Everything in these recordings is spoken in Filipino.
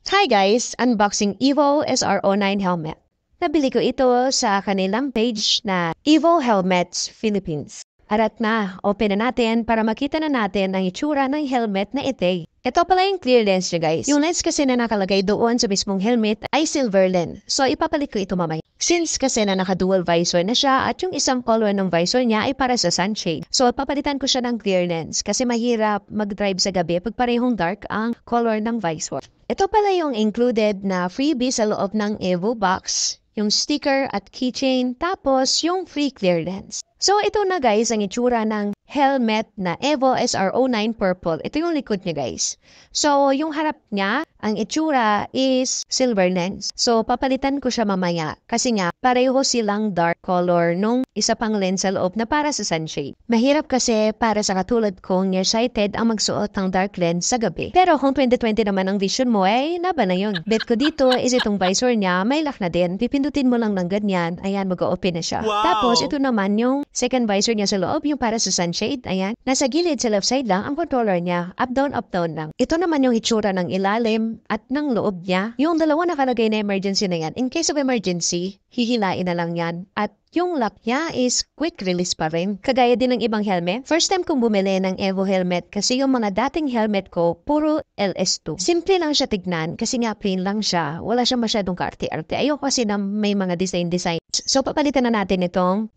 Hi guys! Unboxing Evo SR09 helmet. Nabili ko ito sa kanilang page na Evo Helmets Philippines. Arat na, open na natin para makita na natin ang itsura ng helmet na ite. Ito pala yung clear lens niya guys. Yung lens kasi na nakalagay doon sa mismong helmet ay silver lens. So ipapalit ko ito mamaya. Since kasi na naka-dual visor na siya at yung isang color ng visor niya ay para sa sunshade. So papalitan ko siya ng clear lens kasi mahirap mag-drive sa gabi pag parehong dark ang color ng visor. Ito pala yung included na freebie sa loob ng Evo box, yung sticker at keychain, tapos yung free clear lens. So ito na guys ang itsura ng helmet na Evo SR09 Purple. Ito yung likod niya guys. So yung harap niya, ang itsura is silver lens. So papalitan ko siya mamaya kasi nga pareho silang dark color nung isa pang lens sa loob na para sa sunshade. Mahirap kasi para sa katulad kong nearsighted ang magsuot ng dark lens sa gabi. Pero kung 20/20 naman ang vision mo ay laban na yun. Bet ko dito is itong visor niya may lock na din. Pipindutin mo lang ng ganyan, ayan mag-open na siya. Wow! Tapos ito naman yung second visor niya sa loob, yung para sa sunshade, ayan. Nasa gilid sa left side lang ang controller niya, up down lang. Ito naman yung itsura ng ilalim at ng loob niya. Yung dalawa nakalagay na emergency na yan. In case of emergency, hihilain na lang yan. At yung lock niya is quick release pa rin. Kagaya din ng ibang helmet. First time kong bumili ng Evo helmet kasi yung mga dating helmet ko, puro LS2. Simple lang siya tignan kasi nga plain lang siya. Wala siya masyadong kaarte-arte. Ayoko kasi na may mga design. So papalitan na natin itong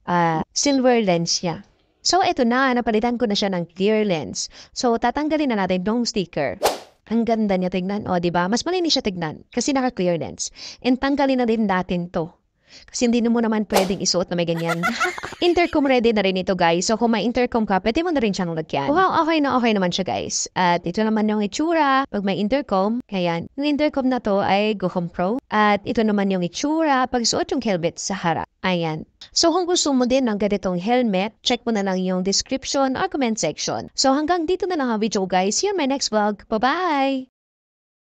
silver lens niya. So ito na, napalitan ko na siya ng clear lens. So tatanggalin na natin itong sticker. Ang ganda niya tignan. O, diba? Mas malinis siya tignan kasi naka-clear lens. And tanggalin na din natin to. Kasi hindi mo naman pwedeng isuot na may ganyan. Intercom ready na rin ito guys. So kung may intercom ka, pwede mo na rin siyang lagyan. Wow, okay naman siya guys. At ito naman yung itsura. Pag may intercom, kaya yung intercom na to ay GoHome Pro. At ito naman yung itsura pag suot yung helmet sa harap. Ayan. So kung gusto mo din ng ganitong helmet, check mo na lang yung description or comment section. So hanggang dito na lang ang video guys. See you in my next vlog. Bye-bye!